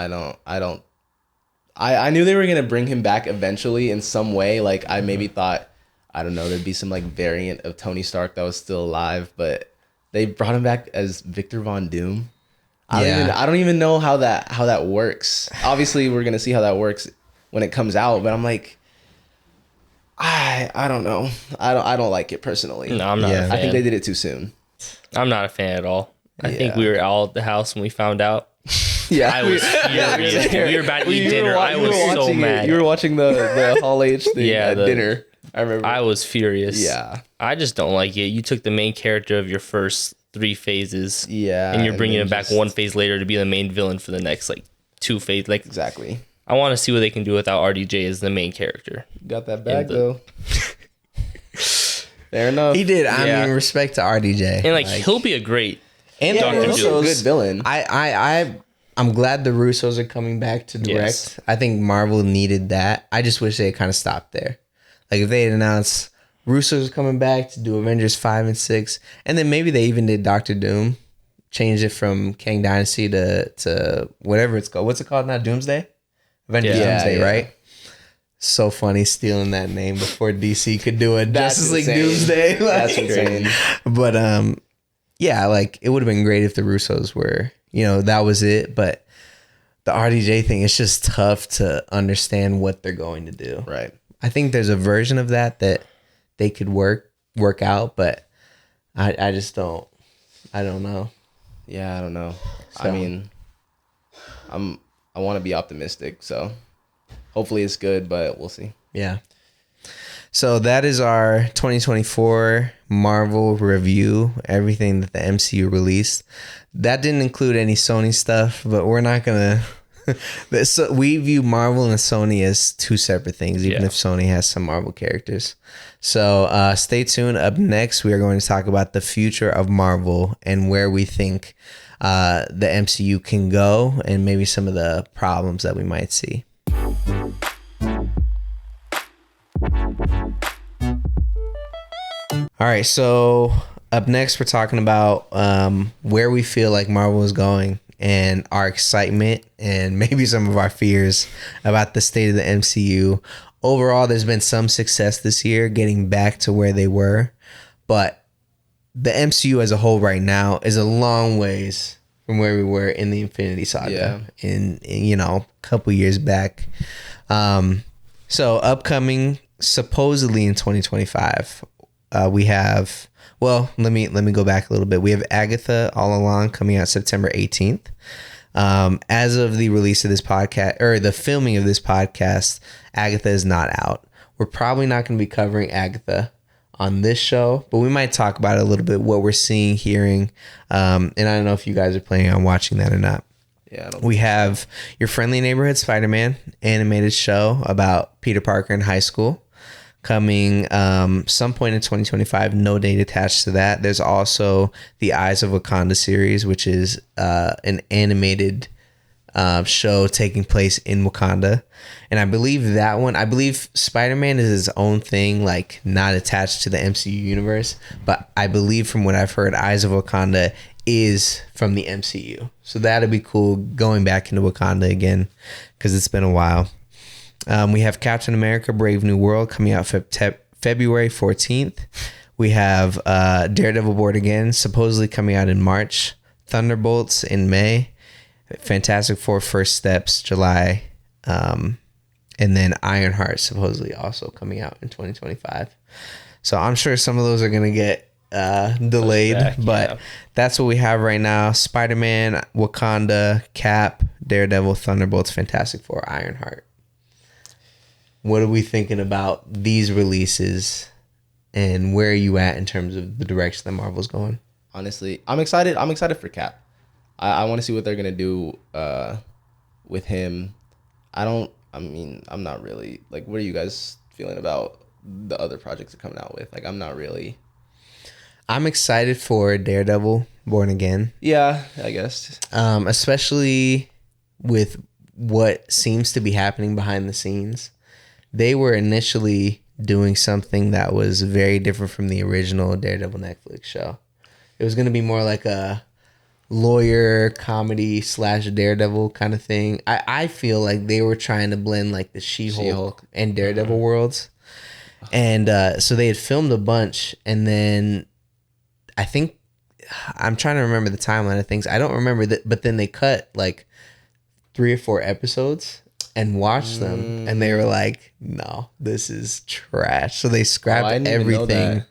Speaker 1: I knew they were gonna bring him back eventually in some way. Like I maybe thought, I don't know, there'd be some like variant of Tony Stark that was still alive, but they brought him back as Victor Von Doom. I don't even know how that works. Obviously, we're gonna see how that works when it comes out, but I'm like, I don't know. I don't like it personally.
Speaker 3: No, I'm not. A fan.
Speaker 1: I think they did it too soon.
Speaker 3: I'm not a fan at all. I think we were all at the house when we found out.
Speaker 1: Yeah,
Speaker 3: I was furious. We were about to eat dinner. I was so mad.
Speaker 1: You were watching the Hall H thing at dinner. I remember.
Speaker 3: I was furious.
Speaker 1: Yeah.
Speaker 3: I just don't like it. You took the main character of your first 3 phases.
Speaker 1: Yeah.
Speaker 3: And you're bringing him back 1 phase later to be the main villain for the next 2 phases.
Speaker 1: Exactly.
Speaker 3: I want to see what they can do without RDJ as the main character.
Speaker 1: Got that bag though. Fair enough.
Speaker 2: He did. I mean, respect to RDJ.
Speaker 3: And he'll be a great
Speaker 1: Dr. Doom. Good villain.
Speaker 2: I'm glad the Russos are coming back to direct.
Speaker 3: Yes.
Speaker 2: I think Marvel needed that. I just wish they had kind of stopped there. Like if they had announced Russo's coming back to do Avengers 5 and 6, and then maybe they even did Doctor Doom, changed it from Kang Dynasty to whatever it's called. What's it called now? Doomsday? Avengers Doomsday, right? So funny stealing that name before DC could do it. Justice League Doomsday.
Speaker 1: That's insane.
Speaker 2: But it would have been great if the Russos were, that was it. But the RDJ thing, it's just tough to understand what they're going to do.
Speaker 1: Right.
Speaker 2: I think there's a version of that they could work out, but I just don't. I don't know.
Speaker 1: Yeah, I don't know.
Speaker 2: So.
Speaker 1: I mean, I want to be optimistic, so hopefully it's good, but we'll see.
Speaker 2: Yeah. So that is our 2024 Marvel review, everything that the MCU released. That didn't include any Sony stuff, but we're not going to... So we view Marvel and Sony as two separate things, even if Sony has some Marvel characters. So stay tuned. Up next, we are going to talk about the future of Marvel and where we think the MCU can go and maybe some of the problems that we might see. All right, so up next, we're talking about where we feel like Marvel is going and our excitement and maybe some of our fears about the state of the MCU. Overall, there's been some success this year getting back to where they were, but the MCU as a whole right now is a long ways from where we were in the Infinity Saga in a couple years back. So upcoming, supposedly in 2025, we have, well, let me go back a little bit. We have Agatha All Along coming out September 18th. As of the release of this podcast, or the filming of this podcast, Agatha is not out. We're probably not going to be covering Agatha on this show, but we might talk about it a little bit, what we're seeing, hearing. And I don't know if you guys are planning on watching that or not. Yeah, we have Your Friendly Neighborhood Spider-Man animated show about Peter Parker in high school coming some point in 2025. No date attached to that. There's also the Eyes of Wakanda series, which is an animated show taking place in Wakanda. And I believe Spider-Man is his own thing, like not attached to the MCU universe. But I believe from what I've heard, Eyes of Wakanda is from the MCU. So that'd be cool going back into Wakanda again because it's been a while. We have Captain America Brave New World coming out February 14th. We have Daredevil Born Again supposedly coming out in March. Thunderbolts in May. Fantastic Four First Steps July. And then Ironheart supposedly also coming out in 2025. So I'm sure some of those are going to get delayed, but that's what we have right now. Spider-Man, Wakanda, Cap, Daredevil, Thunderbolts, Fantastic Four, Ironheart. What are we thinking about these releases and where are you at in terms of the direction that Marvel's going?
Speaker 1: Honestly, I'm excited. I'm excited for Cap. I want to see what they're going to do with him. I'm not really, like, what are you guys feeling about the other projects they're coming out with? Like, I'm not really.
Speaker 2: I'm excited for Daredevil Born Again.
Speaker 1: Yeah, I guess.
Speaker 2: Especially with what seems to be happening behind the scenes. They were initially doing something that was very different from the original Daredevil Netflix show. It was going to be more like a lawyer comedy / Daredevil kind of thing. I feel like they were trying to blend like the She-Hulk and Daredevil worlds. And so they had filmed a bunch, and then I think, I'm trying to remember the timeline of things. I don't remember that, but then they cut like 3 or 4 episodes and watched them, and they were like, no, this is trash. So they scrapped everything,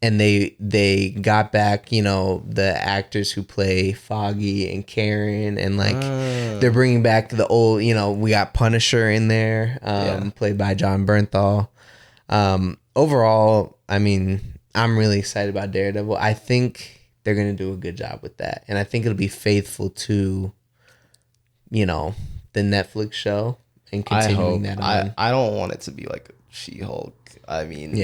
Speaker 2: and they got back, the actors who play Foggy and Karen, and like they're bringing back the old, we got Punisher in there, played by John Bernthal. Overall, I mean, I'm really excited about Daredevil. I think they're going to do a good job with that. And I think it'll be faithful to, the Netflix show and continuing that on.
Speaker 1: I don't want it to be like She-Hulk. I mean,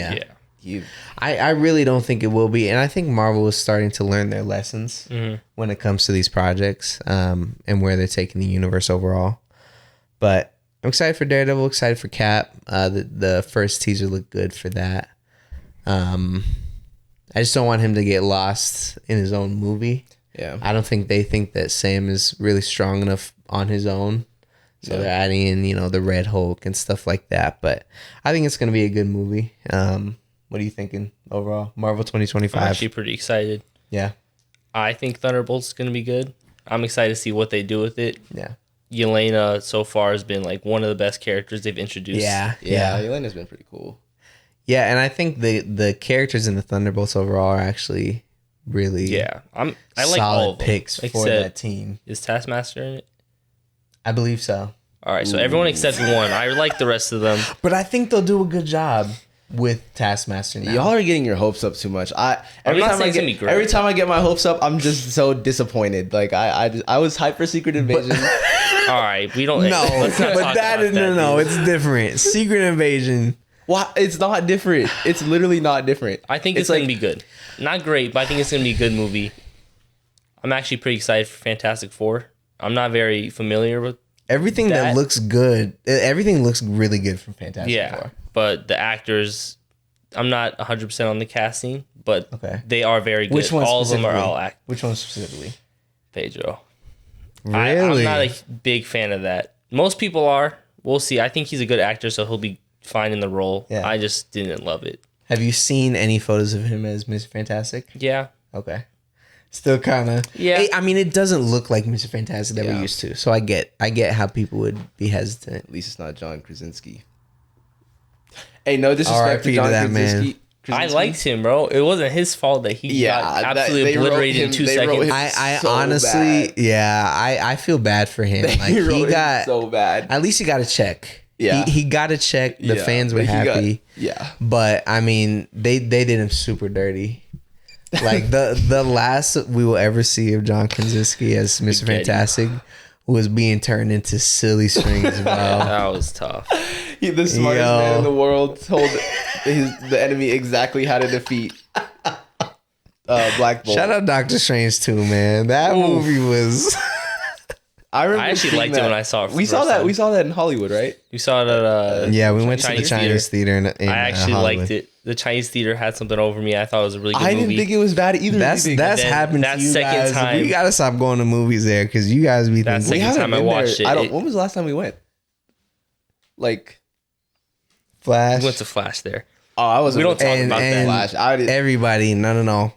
Speaker 2: I really don't think it will be. And I think Marvel is starting to learn their lessons when it comes to these projects and where they're taking the universe overall. But I'm excited for Daredevil, excited for Cap. The first teaser looked good for that. I just don't want him to get lost in his own movie. Yeah. I don't think they think that Sam is really strong enough on his own. So they're adding in, the Red Hulk and stuff like that. But I think it's going to be a good movie. What are you thinking overall? Marvel 2025.
Speaker 3: I'm actually pretty excited.
Speaker 2: Yeah.
Speaker 3: I think Thunderbolt's going to be good. I'm excited to see what they do with it.
Speaker 2: Yeah.
Speaker 3: Yelena so far has been like one of the best characters they've introduced.
Speaker 2: Yeah.
Speaker 1: Yelena's been pretty cool.
Speaker 2: Yeah, and I think the characters in the Thunderbolts overall are actually really
Speaker 3: I like all of them.
Speaker 2: Picks for that team.
Speaker 3: Is Taskmaster in it?
Speaker 2: I believe so.
Speaker 3: All right, so everyone except one. I like the rest of them.
Speaker 2: But I think they'll do a good job. with Taskmaster now.
Speaker 1: Y'all are getting your hopes up too much. Every
Speaker 3: not
Speaker 1: time
Speaker 3: saying it's gonna be great.
Speaker 1: every time I get my hopes up, I'm just so disappointed. Like I was hyped for Secret Invasion.
Speaker 3: All right, we don't.
Speaker 2: No,
Speaker 3: let's not
Speaker 2: but
Speaker 3: talk
Speaker 2: that
Speaker 3: about
Speaker 2: is no,
Speaker 3: dude.
Speaker 2: it's different. Secret Invasion.
Speaker 1: Why? It's not different. It's literally not different.
Speaker 3: I think it's gonna be good. Not great, but I think it's gonna be a good movie. I'm actually pretty excited for Fantastic Four. I'm not very familiar with
Speaker 2: Everything that looks good. Everything looks really good from Fantastic Four.
Speaker 3: But the actors, I'm not 100% on the casting, but
Speaker 2: Okay.
Speaker 3: they are very good.
Speaker 2: Which one
Speaker 3: all of them are
Speaker 2: specifically?
Speaker 3: all act.
Speaker 2: Which one specifically?
Speaker 3: Pedro.
Speaker 2: Really?
Speaker 3: I'm not a big fan of that. Most people are. We'll see. I think he's a good actor, so he'll be fine in the role.
Speaker 2: Yeah.
Speaker 3: I just didn't love it.
Speaker 2: Have you seen any photos of him as Mr. Fantastic?
Speaker 3: Yeah.
Speaker 2: Okay. Still kind of.
Speaker 3: Yeah.
Speaker 2: I mean, it doesn't look like Mr. Fantastic that we
Speaker 1: Yeah.
Speaker 2: used to. So I get how people would be hesitant.
Speaker 1: At least it's not John Krasinski. Hey, no disrespect to
Speaker 2: RIP
Speaker 1: John
Speaker 2: to that man.
Speaker 1: Krasinski.
Speaker 3: I liked him, bro. It wasn't his fault that he got absolutely
Speaker 1: they wrote
Speaker 3: obliterated in
Speaker 1: him-
Speaker 3: 2
Speaker 1: they wrote
Speaker 3: seconds.
Speaker 1: him
Speaker 2: I
Speaker 1: so
Speaker 2: honestly,
Speaker 1: bad.
Speaker 2: yeah, I feel bad for him. Like
Speaker 1: He wrote
Speaker 2: he
Speaker 1: him
Speaker 2: got
Speaker 1: so bad.
Speaker 2: At least he got a check.
Speaker 1: Yeah.
Speaker 2: he got a check. The
Speaker 1: Yeah,
Speaker 2: fans were
Speaker 1: but he got-
Speaker 2: happy.
Speaker 1: yeah.
Speaker 2: But I mean, they did him super dirty. Like the last we will ever see of John Krasinski as Mr.
Speaker 3: Spaghetti.
Speaker 2: Fantastic was being turned into silly strings, bro.
Speaker 3: That was tough.
Speaker 1: He, the smartest
Speaker 2: Yo.
Speaker 1: man in the world, told the enemy exactly how to defeat Black Bolt.
Speaker 2: Shout out Doctor Strange too, man. That movie was.
Speaker 1: I remember.
Speaker 3: I actually
Speaker 1: seeing
Speaker 3: liked it
Speaker 1: that.
Speaker 3: when I saw it for
Speaker 1: We
Speaker 3: the
Speaker 1: saw
Speaker 3: first
Speaker 1: that.
Speaker 3: time.
Speaker 1: We saw that in Hollywood, right?
Speaker 3: You saw it at
Speaker 2: Yeah, we went to the
Speaker 3: Chinese
Speaker 2: Chinese theater in
Speaker 3: I actually
Speaker 2: Hollywood.
Speaker 3: liked it. The Chinese theater had something over me. I thought it was a really good
Speaker 1: I
Speaker 3: movie.
Speaker 1: didn't think it was bad either.
Speaker 2: That's
Speaker 3: then
Speaker 2: happened
Speaker 3: that
Speaker 2: to you
Speaker 3: second
Speaker 2: guys.
Speaker 3: time-
Speaker 2: We gotta stop going to movies there because you guys be
Speaker 3: That
Speaker 2: thinking
Speaker 3: second time I
Speaker 1: been there.
Speaker 3: watched it,
Speaker 1: I don't.
Speaker 3: it-
Speaker 1: When was the last time we went? Like,
Speaker 2: Flash.
Speaker 3: We went to Flash there.
Speaker 1: oh, I was.
Speaker 3: We don't talk about that.
Speaker 1: Flash. I did.
Speaker 2: Everybody, no.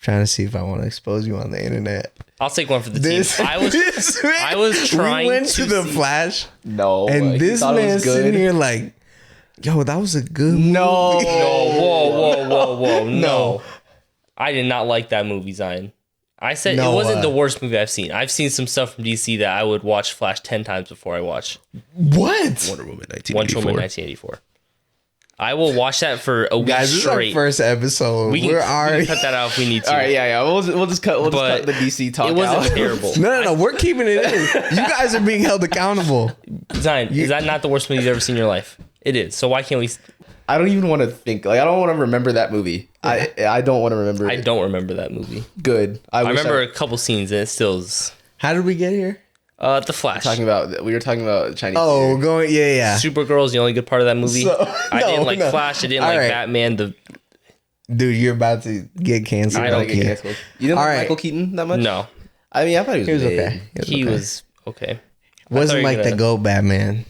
Speaker 2: Trying to see if I want to expose you on the internet.
Speaker 3: I'll take one for the team. I was trying
Speaker 2: We went
Speaker 3: to
Speaker 2: to the
Speaker 3: see-
Speaker 2: Flash,
Speaker 1: No,
Speaker 2: and
Speaker 1: he
Speaker 2: this
Speaker 1: thought it
Speaker 2: man
Speaker 1: was
Speaker 2: sitting
Speaker 1: good.
Speaker 2: here like, "Yo, that was a good
Speaker 1: No.
Speaker 2: movie."
Speaker 3: No, whoa.
Speaker 2: No.
Speaker 3: No. I did not like that movie, Zion. I said
Speaker 2: No,
Speaker 3: it wasn't the worst movie I've seen. I've seen some stuff from DC that I would watch Flash 10 times before I watch
Speaker 2: What?
Speaker 1: Wonder Woman 1984.
Speaker 3: Wonder Woman 1984. I will watch that for a week
Speaker 2: Guys, this is our
Speaker 3: straight.
Speaker 2: first episode.
Speaker 3: We can,
Speaker 2: We're
Speaker 3: we can
Speaker 2: already.
Speaker 3: cut that out if we need to.
Speaker 1: All right, yeah. We'll just cut. We'll just
Speaker 3: But
Speaker 1: cut the DC talk
Speaker 3: It wasn't
Speaker 1: out.
Speaker 3: terrible.
Speaker 2: No. We're keeping it in. You guys are being held accountable.
Speaker 3: Zion, is that not the worst movie you've ever seen in your life? It is. So why can't we?
Speaker 1: I don't even want to think. Like, I don't want to remember that movie. I don't want to remember.
Speaker 3: I
Speaker 1: it.
Speaker 3: don't remember that movie.
Speaker 1: Good.
Speaker 3: I
Speaker 1: wish
Speaker 3: remember a couple scenes and it still is.
Speaker 2: How did we get here?
Speaker 3: The Flash.
Speaker 1: We were talking about Chinese.
Speaker 2: Oh,
Speaker 1: theater.
Speaker 2: going yeah.
Speaker 3: Supergirl is the only good part of that movie.
Speaker 2: So-
Speaker 3: I didn't
Speaker 2: no,
Speaker 3: like
Speaker 2: no.
Speaker 3: Flash. I didn't
Speaker 2: All
Speaker 3: like
Speaker 2: right.
Speaker 3: Batman.
Speaker 2: Dude, you're about to get canceled.
Speaker 3: I don't
Speaker 1: Get
Speaker 3: care.
Speaker 1: canceled. You didn't
Speaker 2: All
Speaker 1: like
Speaker 2: right.
Speaker 1: Michael Keaton that much?
Speaker 3: No,
Speaker 1: I mean, I thought he was,
Speaker 2: He was
Speaker 1: big.
Speaker 2: okay.
Speaker 3: he
Speaker 2: okay.
Speaker 3: was okay. I
Speaker 2: Wasn't
Speaker 3: thought you
Speaker 2: like
Speaker 3: were
Speaker 2: the
Speaker 3: gonna-
Speaker 2: GOAT Batman.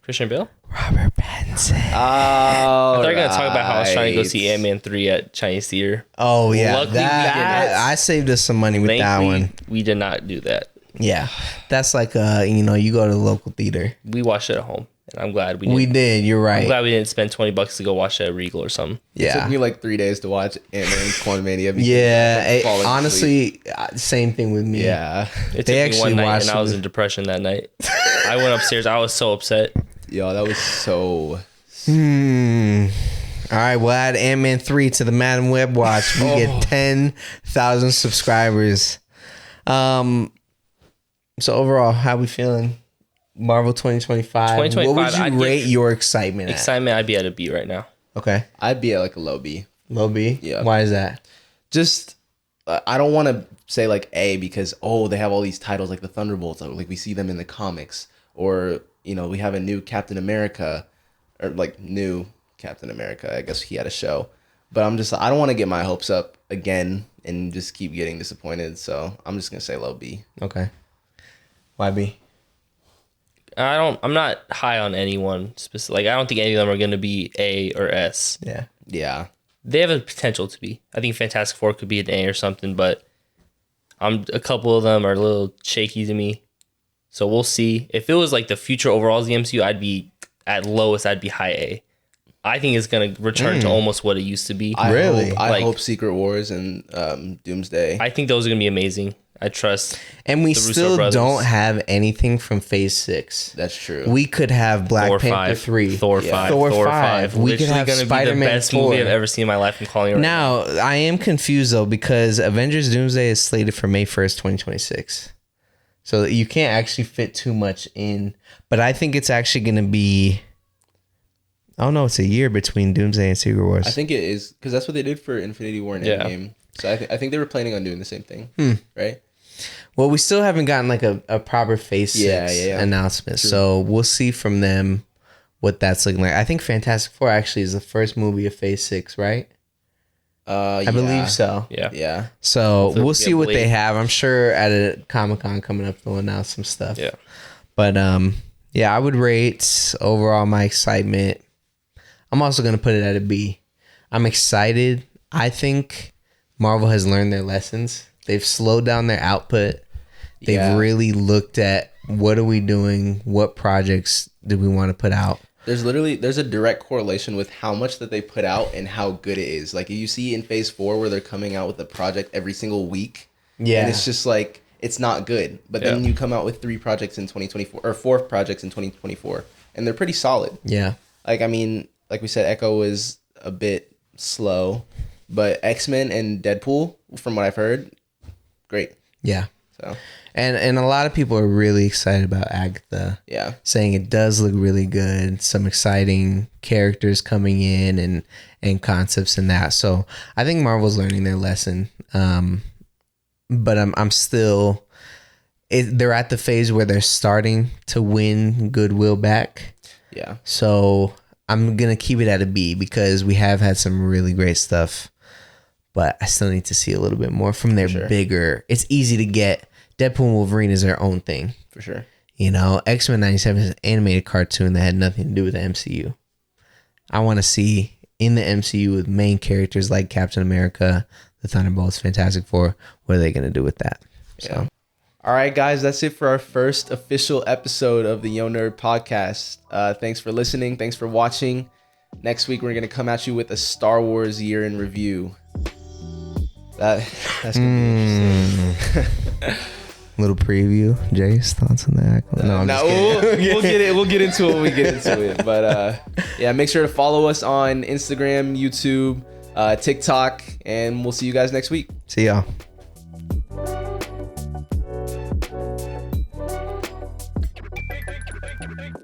Speaker 3: Christian Bale.
Speaker 2: Robert Pattinson.
Speaker 1: Oh,
Speaker 3: I thought you were gonna talk about how I was trying to go see Ant-Man 3 at Chinese theater.
Speaker 2: Oh yeah,
Speaker 3: Luckily, we did not.
Speaker 2: I saved us some money with that
Speaker 3: Thankfully,
Speaker 2: one.
Speaker 3: we did not do that.
Speaker 2: Yeah, that's like you go to the local theater.
Speaker 3: We watched it at home, and I'm glad we
Speaker 2: We
Speaker 3: did.
Speaker 2: did. You're
Speaker 3: I'm
Speaker 2: right.
Speaker 3: glad we didn't spend $20 to go watch it at Regal or something.
Speaker 1: It took
Speaker 2: Yeah,
Speaker 1: me like 3 days to watch Ant-Man Quantumania. because
Speaker 2: yeah.
Speaker 1: I kept falling asleep.
Speaker 2: Honestly, same thing with me.
Speaker 1: Yeah.
Speaker 3: It
Speaker 2: They
Speaker 3: took me one
Speaker 2: actually
Speaker 3: night,
Speaker 2: watched
Speaker 3: and I was
Speaker 2: it.
Speaker 3: in depression that night. I went upstairs. I was so upset.
Speaker 1: Yo, that was so...
Speaker 2: All right, we'll add Ant-Man 3 to the Madam Web Watch. We get 10,000 subscribers. So overall, how we feeling? Marvel 2025.
Speaker 3: 2025,
Speaker 2: What would
Speaker 3: I'd
Speaker 2: you
Speaker 3: give
Speaker 2: rate your excitement at?
Speaker 3: Excitement, I'd be at a B right now.
Speaker 2: Okay,
Speaker 1: I'd be at like a low B.
Speaker 2: low B.
Speaker 1: Yeah.
Speaker 2: Why is that?
Speaker 1: Just... I don't want to say like A because, they have all these titles like the Thunderbolts. Like we see them in the comics. Or, we have a new Captain America. Or like new Captain America. I guess he had a show. But I don't want to get my hopes up again and just keep getting disappointed. So I'm just going to say low B.
Speaker 2: Okay. Why B?
Speaker 3: I'm not high on anyone specific. Like, I don't think any of them are going to be A or S.
Speaker 2: Yeah.
Speaker 1: Yeah.
Speaker 3: They have a potential to be. I think Fantastic Four could be an A or something, but a couple of them are a little shaky to me. So we'll see. If it was like the future overall of the MCU, I'd be at lowest. I'd be high A. I think it's gonna return to almost what it used to be.
Speaker 1: I
Speaker 2: Really?
Speaker 1: hope
Speaker 3: Like-
Speaker 1: Secret Wars and Doomsday.
Speaker 3: I think those are gonna be amazing. I trust.
Speaker 2: And we
Speaker 3: the Russo
Speaker 2: still
Speaker 3: brothers.
Speaker 2: don't have anything from Phase 6.
Speaker 1: That's true.
Speaker 2: We could have Black
Speaker 3: Thor
Speaker 2: Panther
Speaker 3: 5,
Speaker 2: 3.
Speaker 3: Thor
Speaker 1: Yeah.
Speaker 3: 5,
Speaker 2: Thor
Speaker 3: Thor
Speaker 2: 5.
Speaker 3: 5.
Speaker 2: We could
Speaker 3: Literally
Speaker 2: have
Speaker 3: gonna be
Speaker 2: Spider-Man
Speaker 3: the best
Speaker 2: 4.
Speaker 3: movie I've ever seen in my life. I'm calling it right now.
Speaker 2: I am confused though because Avengers Doomsday is slated for May 1st, 2026. So you can't actually fit too much in. But I think it's actually going to be... I don't know. It's a year between Doomsday and Secret Wars.
Speaker 1: I think it is because that's what they did for Infinity War and
Speaker 3: Yeah.
Speaker 1: Endgame. So I think they were planning on doing the same thing, right?
Speaker 2: Well, we still haven't gotten like a proper Phase 6
Speaker 1: Yeah.
Speaker 2: announcement. So we'll see from them what that's looking like. I think Fantastic Four actually is the first movie of Phase 6, right? I believe so.
Speaker 3: Yeah.
Speaker 1: Yeah.
Speaker 2: So we'll see what they
Speaker 3: Blade.
Speaker 2: have. I'm sure at a Comic-Con coming up they'll announce some stuff.
Speaker 3: Yeah.
Speaker 2: But yeah, I would rate overall my excitement. I'm also going to put it at a B. I'm excited. I think Marvel has learned their lessons. They've slowed down their output. They've
Speaker 1: Yeah.
Speaker 2: really looked at what are we doing? What projects do we want to put out?
Speaker 1: There's a direct correlation with how much that they put out and how good it is. Like you see in Phase 4 where they're coming out with a project every single week.
Speaker 2: Yeah.
Speaker 1: And it's just like it's not good. But then
Speaker 3: Yeah.
Speaker 1: you come out with 3 projects in 2024 or 4 projects in 2024 and they're pretty solid.
Speaker 2: Yeah.
Speaker 1: Like I mean, like we said, Echo was a bit slow, but X-Men and Deadpool, from what I've heard, great.
Speaker 2: Yeah.
Speaker 1: So
Speaker 2: And a lot of people are really excited about Agatha.
Speaker 1: yeah,
Speaker 2: Saying it does look really good. Some exciting characters coming in and concepts in that. So I think Marvel's learning their lesson. But I'm still... they're at the phase where they're starting to win goodwill back.
Speaker 1: yeah,
Speaker 2: So I'm going to keep it at a B because we have had some really great stuff. But I still need to see a little bit more from their
Speaker 1: sure.
Speaker 2: bigger... It's easy to get... Deadpool and Wolverine is their own thing.
Speaker 1: for sure.
Speaker 2: You know, X-Men 97 is an animated cartoon that had nothing to do with the MCU. I want to see in the MCU with main characters like Captain America, the Thunderbolts, Fantastic Four. What are they going to do with that?
Speaker 1: Yeah. All right, guys, that's it for our first official episode of the YONERD podcast. Thanks for listening. Thanks for watching. Next week, we're going to come at you with a Star Wars year in review. That's going to be interesting.
Speaker 2: Little preview. Jase, thoughts on that? No, I'm just kidding.
Speaker 1: We'll get into it when we get into it. But yeah, make sure to follow us on Instagram, YouTube, TikTok, and we'll see you guys next week.
Speaker 2: See y'all.